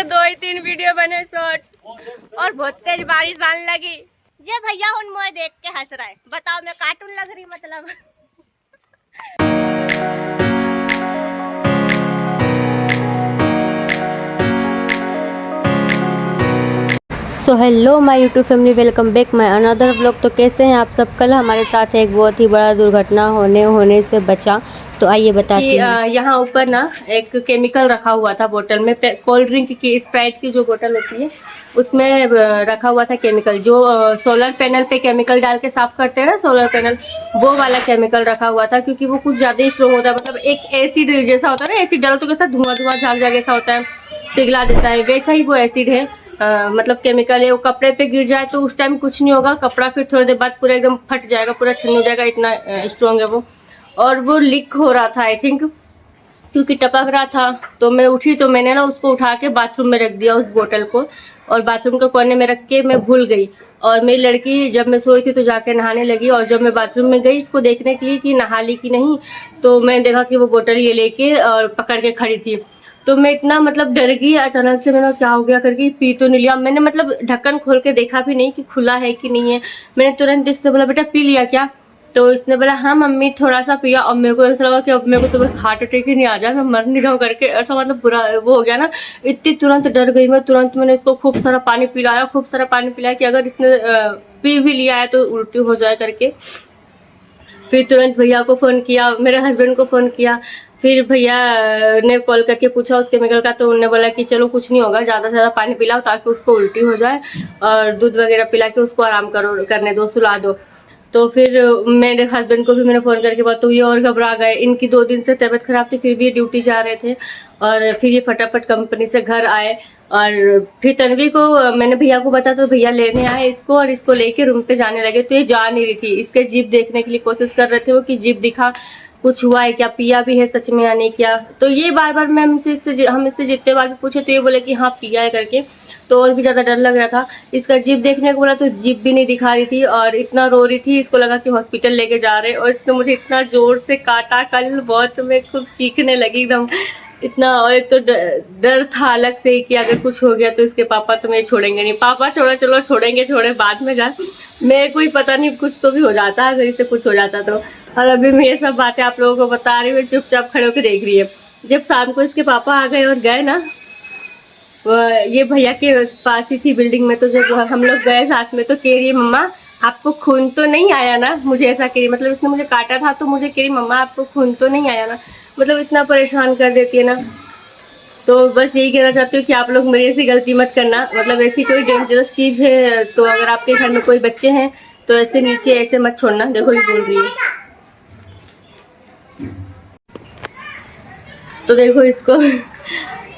दो ही तीन वीडियो बने शॉर्ट्स और बहुत तेज बारिश आने लगी। जे भैया उन मुझे देख के हंस रहा है, बताओ मैं कार्टून लग रही मतलब। So hello my YouTube family, welcome back my another vlog. तो कैसे हैं आप सब। कल हमारे साथ एक बहुत ही बड़ा दुर्घटना होने से बचा, तो आइए बताती हूँ। यहाँ ऊपर ना एक केमिकल रखा हुआ था बोतल में, कोल्ड ड्रिंक की, स्प्राइट की जो बोतल होती है उसमें रखा हुआ था केमिकल, जो सोलर पैनल पे केमिकल डाल के साफ करते हैं ना, सोलर पैनल, वो वाला केमिकल रखा हुआ था। क्योंकि वो कुछ ज़्यादा ही स्ट्रॉन्ग होता है, मतलब एक एसिड जैसा होता है ना, एसिड डालो तो कैसा धुआं धुआं झाग झाग ऐसा होता है, पिघला देता है, वैसा ही वो एसिड है। मतलब केमिकल है। वो कपड़े पे गिर जाए तो उस टाइम कुछ नहीं होगा, कपड़ा फिर थोड़ी देर बाद पूरा एकदम फट जाएगा, पूरा छन्न हो जाएगा, इतना स्ट्रॉन्ग है वो। और वो लीक हो रहा था आई थिंक, क्योंकि टपक रहा था। तो मैं उठी तो मैंने ना उसको उठा के बाथरूम में रख दिया उस बोतल को, और बाथरूम के कोने में रख के मैं भूल गई। और मेरी लड़की जब मैं सोई थी तो जाके नहाने लगी, और जब मैं बाथरूम में गई इसको देखने के लिए कि नहा ली कि नहीं, तो मैं देखा कि वो बोतल ये लेके और पकड़ के खड़ी थी। तो मैं इतना मतलब डर गई अचानक से, मैंने क्या हो गया करके पी तो नहीं लिया मैंने, मतलब ढक्कन खोल के देखा भी नहीं कि खुला है कि नहीं है। मैंने तुरंत इससे बोला बेटा पी लिया क्या, तो इसने बोला हाँ मम्मी थोड़ा सा पिया। और मेरे को ऐसा लगा कि अब मेरे को तो बस हार्ट अटैक ही नहीं आ जाए, मैं मर नहीं जाऊँ करके, ऐसा मतलब बुरा वो हो गया ना। इतनी तुरंत डर गई मैं, तुरंत मैंने इसको खूब सारा पानी पिलाया, खूब सारा पानी पिलाया कि अगर इसने पी भी लिया है तो उल्टी हो जाए करके। फिर तुरंत भैया को फ़ोन किया, मेरे हस्बैंड को फ़ोन किया। फिर भैया ने कॉल करके पूछा उस केमिकल का, तो उन्होंने बोला कि चलो कुछ नहीं होगा, ज़्यादा से ज़्यादा पानी पिलाओ ताकि उसको उल्टी हो जाए, और दूध वगैरह पिला के उसको आराम करने दो, सुला दो। तो फिर मेरे हस्बैंड को भी मैंने फ़ोन करके बात, तो ये और घबरा गए। इनकी 2 दिन से तबीयत खराब थी, फिर भी ये ड्यूटी जा रहे थे। और फिर ये फटाफट कंपनी से घर आए, और फिर तन्वी को मैंने भैया को बताया तो भैया लेने आए इसको, और इसको लेके रूम पे जाने लगे। तो ये जा नहीं रही थी, इसके जीभ देखने के लिए कोशिश कर रहे थे वो कि जीभ दिखा, कुछ हुआ है क्या, पिया भी है सच में या नहीं क्या। तो ये बार बार मैं हम इससे जितने बार भी पूछे तो ये बोले कि हाँ पिया है करके। तो और भी ज़्यादा डर लग रहा था। इसका जीभ देखने को बोला तो जीभ भी नहीं दिखा रही थी, और इतना रो रही थी, इसको लगा कि हॉस्पिटल लेके जा रहे। और इसने मुझे इतना ज़ोर से काटा कल बहुत, मैं खूब चीखने लगी एकदम इतना। और एक तो डर था अलग से कि अगर कुछ हो गया तो इसके पापा तो मेरे छोड़ेंगे नहीं। पापा छोड़ो चलो छोड़े बाद में जा, मेरे को ही पता नहीं कुछ तो भी हो जाता अगर इससे कुछ हो जाता तो। और अभी मैं ये सब बातें आप लोगों को बता रही हूँ, चुपचाप खड़े होकर देख रही है। जब शाम को इसके पापा आ गए और गए ना, ये भैया के पास ही थी बिल्डिंग में, तो जब हम लोग गए साथ में तो कह रही है मम्मा आपको खून तो नहीं आया ना, मुझे ऐसा कह रही, मतलब इसने मुझे काटा था तो मुझे कह रही मम्मा आपको खून तो नहीं आया ना। मतलब इतना परेशान कर देती है ना। तो बस यही कहना चाहती हूँ कि आप लोग मेरी ऐसी गलती मत करना, मतलब ऐसी कोई डेंजरस चीज़ है तो अगर आपके घर में कोई बच्चे हैं तो ऐसे नीचे ऐसे मत छोड़ना। देखो ये बोल रही है, तो देखो इसको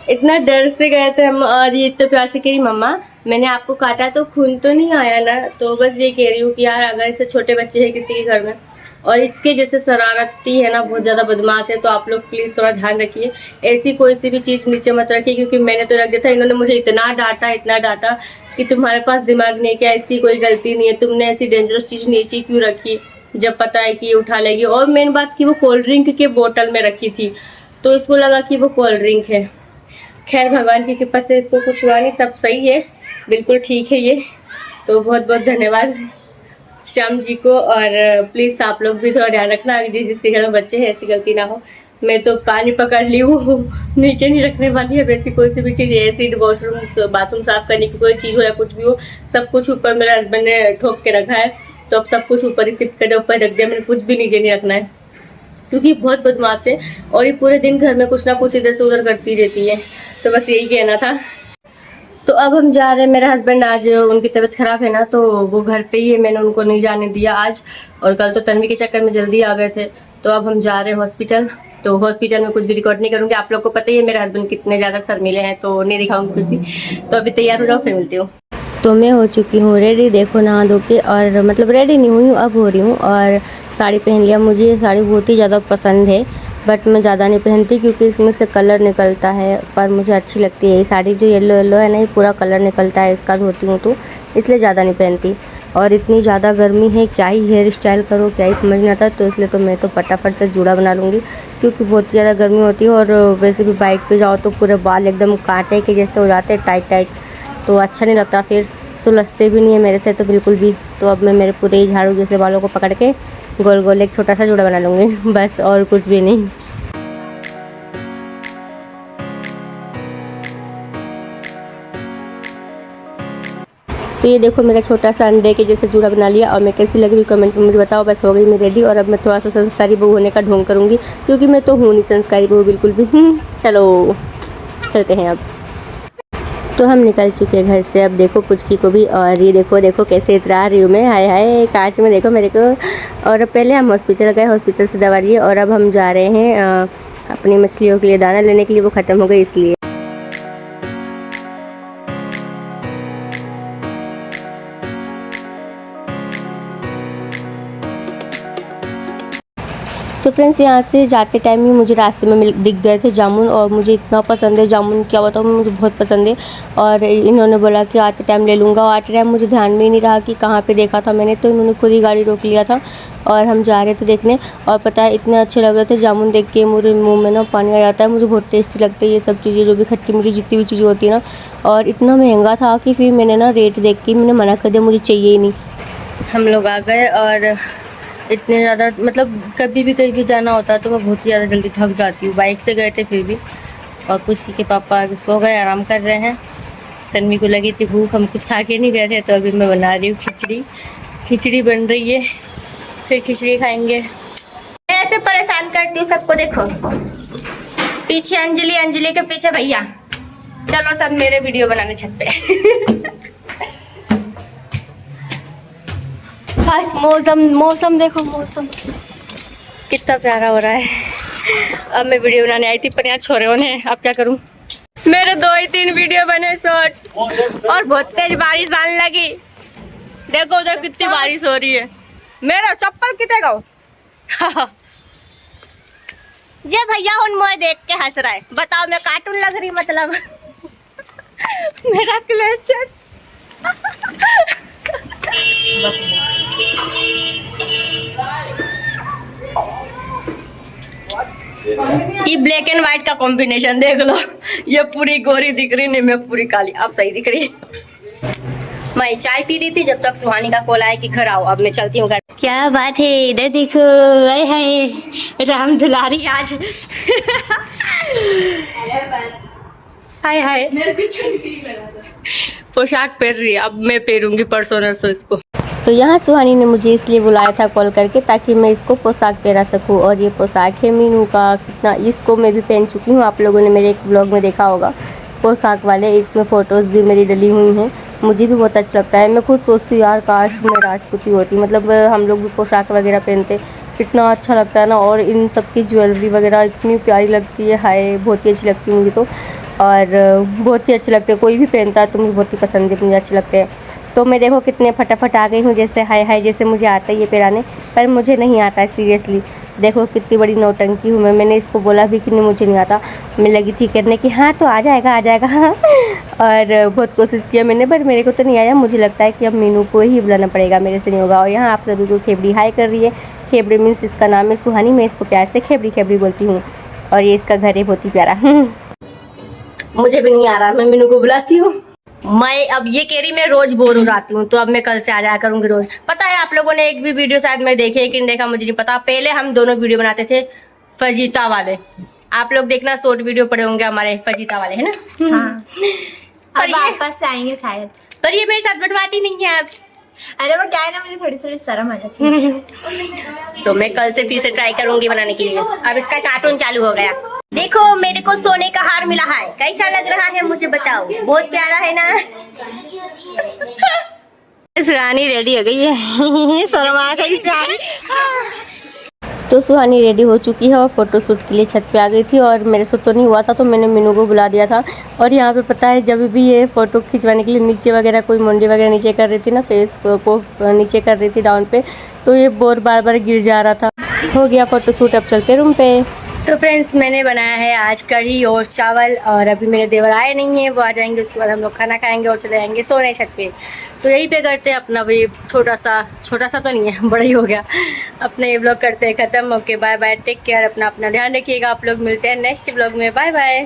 इतना डर से गए थे हम, और ये इतने प्यार से कह रही मम्मा मैंने आपको काटा तो खून तो नहीं आया ना। तो बस ये कह रही हूँ कि यार अगर ऐसे छोटे बच्चे हैं किसी के घर में और इसके जैसे शरारती है ना, बहुत ज़्यादा बदमाश है, तो आप लोग प्लीज़ थोड़ा ध्यान रखिए, ऐसी कोई सी भी चीज़ नीचे मत रखिए। क्योंकि मैंने तो रख दिया था, इन्होंने मुझे इतना डांटा कि तुम्हारे पास दिमाग नहीं, क्या इसकी कोई गलती नहीं है, तुमने ऐसी डेंजरस चीज़ नीचे क्यों रखी जब पता है कि ये उठा लेगी। और मेन बात कि वो कोल्ड ड्रिंक के बोतल में रखी थी, तो इसको लगा कि वो कोल्ड ड्रिंक है। खैर भगवान की कृपा से इसको कुछ हुआ नहीं, सब सही है, बिल्कुल ठीक है ये। तो बहुत बहुत धन्यवाद श्याम जी को। और प्लीज़ आप लोग भी थोड़ा ध्यान रखना, जिसके घर में बच्चे हैं ऐसी गलती ना हो। मैं तो पानी पकड़ ली हूँ, नीचे नहीं रखने वाली है वैसी कोई सी भी चीज़, ऐसी वॉशरूम बाथरूम साफ करने की कोई चीज़ हो या कुछ भी हो, सब कुछ ऊपर मेरे हस्बैंड ने ठोक के रखा है। तो अब सब कुछ ऊपर ही शिफ्ट कर ऊपर रख दिया मैंने, कुछ भी नीचे नहीं रखना है, क्योंकि बहुत बदमाश है और ये पूरे दिन घर में कुछ ना कुछ इधर से उधर करती रहती है। तो बस यही कहना था। तो अब हम जा रहे हैं, मेरे हस्बैंड आज उनकी तबीयत खराब है ना, तो वो घर पे ही है, मैंने उनको नहीं जाने दिया आज। और कल तो तन्वी के चक्कर में जल्दी आ गए थे। तो अब हम जा रहे हैं हॉस्पिटल। तो हॉस्पिटल में कुछ भी रिकॉर्ड नहीं करूँगी, आप लोग को पता ही है मेरे हस्बैंड कितने ज़्यादा शर्मीले हैं, तो नहीं दिखाऊंगी कुछ भी। तो अभी तैयार हो जाओ, फिर मिलती हूँ। तो मैं हो चुकी हूँ रेडी, देखो नहा धो के, और मतलब रेडी नहीं हुई हूँ, अब हो रही हूँ। और साड़ी पहन लिया, मुझे ये साड़ी बहुत ही ज़्यादा पसंद है, बट मैं ज़्यादा नहीं पहनती क्योंकि इसमें से कलर निकलता है, पर मुझे अच्छी लगती है ये साड़ी। जो येलो येलो है ना, ये पूरा कलर निकलता है इसका, धोती हूँ तो इसलिए ज़्यादा नहीं पहनती। और इतनी ज़्यादा गर्मी है, क्या ही हेयर स्टाइल करो क्या ही समझ नहीं आता। तो इसलिए तो मैं तो फटाफट से जूड़ा बना लूँगी, क्योंकि बहुत ज़्यादा गर्मी होती है। और वैसे भी बाइक पे जाओ तो पूरे बाल एकदम कांटे के जैसे हो जाते हैं, टाइट टाइट, तो अच्छा नहीं लगता, फिर सुलझते भी नहीं है मेरे से तो बिल्कुल भी। तो अब मैं मेरे पूरे ही झाड़ू जैसे बालों को पकड़ के गोल गोल एक छोटा सा जूड़ा बना लूँगी, बस, और कुछ भी नहीं। तो ये देखो मेरा छोटा सा अंडे के जैसे जूड़ा बना लिया, और मैं कैसी लग रही हूँ कमेंट में मुझे बताओ। बस हो गई मैं रेडी, और अब मैं थोड़ा सा संस्कारी बहू होने का ढोंग करूँगी, क्योंकि मैं तो हूँ नहीं संस्कारी बहू बिल्कुल भी। चलो चलते हैं अब। तो हम निकल चुके हैं घर से। अब देखो पुचकी को भी, और ये देखो देखो कैसे इतरा रही हूँ मैं, हाय हाय कांच में देखो मेरे को। और पहले हम हॉस्पिटल गए, हॉस्पिटल से दवा लिए, और अब हम जा रहे हैं अपनी मछलियों के लिए दाना लेने के लिए, वो ख़त्म हो गई इसलिए। तो फ्रेंड्स यहाँ से जाते टाइम ही मुझे रास्ते में दिख गए थे जामुन, और मुझे इतना पसंद है जामुन, क्या बताऊँ, मुझे बहुत पसंद है। और इन्होंने बोला कि आते टाइम ले लूँगा, और आते टाइम मुझे ध्यान में ही नहीं रहा कि कहाँ पे देखा था मैंने, तो इन्होंने खुद ही गाड़ी रोक लिया था, और हम जा रहे थे देखने। और पता है इतने अच्छे लग रहे थे जामुन, देख के मेरे मुँह में ना पानी आ जाता है। मुझे बहुत टेस्टी लगता है ये सब चीज़ें, जो भी खट्टी मीठी जितनी भी चीज़ें होती है ना। और इतना महंगा था कि फिर मैंने ना रेट देख के मैंने मना कर दिया, मुझे चाहिए ही नहीं। हम लोग आ गए, और इतने ज़्यादा मतलब कभी भी कहीं भी जाना होता है तो मैं बहुत ही ज़्यादा जल्दी थक जाती हूँ। बाइक से गए थे फिर भी। और पुचकी के पापा आगे सो गए, आराम कर रहे हैं। तन्वी को लगी थी भूख, हम कुछ खा के नहीं गए थे, तो अभी मैं बना रही हूँ खिचड़ी। खिचड़ी बन रही है, फिर खिचड़ी खाएंगे। मैं ऐसे परेशान करती हूँ सबको, देखो पीछे अंजलि, अंजलि के पीछे भैया, चलो सब मेरे वीडियो बनाने छत पे। बस मौसम देखो, मौसम कितना प्यारा हो रहा है। अब मैं वीडियो बनाने आई थी, पर यहाँ छोरे ने, अब क्या करूँ। मेरे 2 ही 3 वीडियो बने शॉर्ट्स, और बहुत तेज बारिश आने लगी। देखो उधर कितनी बारिश हो रही है। मेरा चप्पल कितने गो। ये भैया उन मोए देख के हंस रहा है, बताओ मैं कार्टून लग रही मतलब। मेरा क्लेचर। ये ब्लैक एंड व्हाइट का कॉम्बिनेशन देख लो, ये पूरी गोरी दिख रही नहीं, मैं पूरी काली, आप सही दिख रही। मैं चाय पी रही थी जब तक सुहानी का कॉल आया कि घर आओ। अब मैं चलती हूँ घर। क्या बात है, इधर देखो, हाय राम दुलारी आज। हाय हाय, पोशाक पहन रही है, अब मैं पहनूंगी परसों नरसों इसको। तो यहाँ सुहानी ने मुझे इसलिए बुलाया था कॉल करके, ताकि मैं इसको पोशाक पहना सकूँ। और ये पोशाक है मीनू का, कितना, इसको मैं भी पहन चुकी हूँ, आप लोगों ने मेरे एक ब्लॉग में देखा होगा पोशाक वाले। इसमें फ़ोटोज़ भी मेरी डली हुई हैं, मुझे भी बहुत अच्छा लगता है। मैं खुद सोचती हूँ यार काश मैं राजपूती होती, मतलब हम लोग भी पोशाक वगैरह पहनते, कितना अच्छा लगता है ना। और इन सब की ज्वेलरी वगैरह इतनी प्यारी लगती है, हाय बहुत ही अच्छी लगती है मुझे तो, और बहुत ही अच्छे लगते हैं। कोई भी पहनता है तो मुझे बहुत ही पसंद है, मुझे अच्छे लगते हैं। तो मैं देखो कितने फटाफट आ गई हूँ, जैसे हाय हाय जैसे मुझे आता है ये पहनाने, पर मुझे नहीं आता है सीरियसली। देखो कितनी बड़ी नौटंकी हूँ मैं, मैंने इसको बोला भी कि नहीं मुझे नहीं आता, मैं लगी थी करने की हाँ तो आ जाएगा आ जाएगा हाँ। और बहुत कोशिश किया मैंने, पर मेरे को तो नहीं आया। मुझे लगता है कि अब मीनू को ही बुलाना पड़ेगा, मेरे से नहीं होगा। और यहाँ आप सभी को खेबड़ी हाय कर रही है। खेबड़ी मीन्स इसका नाम है सुहानी, मैं इसको प्यार से खेबड़ी खेबड़ी बोलती हूँ। और ये इसका घर है बहुत ही प्यारा। मुझे भी नहीं आ रहा, मैं मीनू को बुलाती हूँ। मैं अब ये कह रही मैं रोज बोर हो जाती हूँ, तो अब मैं कल से आ जाया करूँगी रोज। पता है आप लोगों ने एक भी वीडियो शायद मैं देखे कि नहीं देखा मुझे नहीं पता, पहले हम दोनों वीडियो बनाते थे फजीता वाले, आप लोग देखना शॉर्ट वीडियो पड़े होंगे हमारे फजीता वाले, है ना। हाँ। पर वापस आएंगे शायद, पर ये मेरे साथ बनवाती नहीं है आप। अरे वो क्या है ना, मुझे थोड़ी थोड़ी शर्म आ जाती है। तो मैं कल से फिर से ट्राई करूंगी बनाने के लिए। अब इसका कार्टून चालू हो गया। देखो मेरे को सोने का हार मिला है, कैसा लग रहा है मुझे बताओ, बहुत प्यारा है ना। सुहानी रेडी हो गई है। शर्म आ गई। तो सुहानी रेडी हो चुकी है और फोटोशूट के लिए छत पे आ गई थी, और मेरे से तो नहीं हुआ था तो मैंने मीनू को बुला दिया था। और यहाँ पे पता है जब भी ये फ़ोटो खिंचवाने के लिए नीचे वगैरह कोई मुंडी वगैरह नीचे कर रही थी ना, फेस को नीचे कर रही थी डाउन पे, तो ये बोर बार बार गिर जा रहा था। हो गया फ़ोटोशूट, अब चलते रूम पे। तो फ्रेंड्स मैंने बनाया है आज कढ़ी और चावल, और अभी मेरे देवर आए नहीं हैं, वो आ जाएंगे उसके बाद हम लोग खाना खाएंगे और चले जाएंगे सोने छत पे। तो यहीं पे करते हैं अपना भी छोटा सा तो नहीं है, बड़ा ही हो गया। अपना ये ब्लॉग करते हैं ख़त्म। Okay bye bye, take care, अपना ध्यान रखिएगा। आप लोग मिलते हैं नेक्स्ट ब्लॉग में। Bye bye.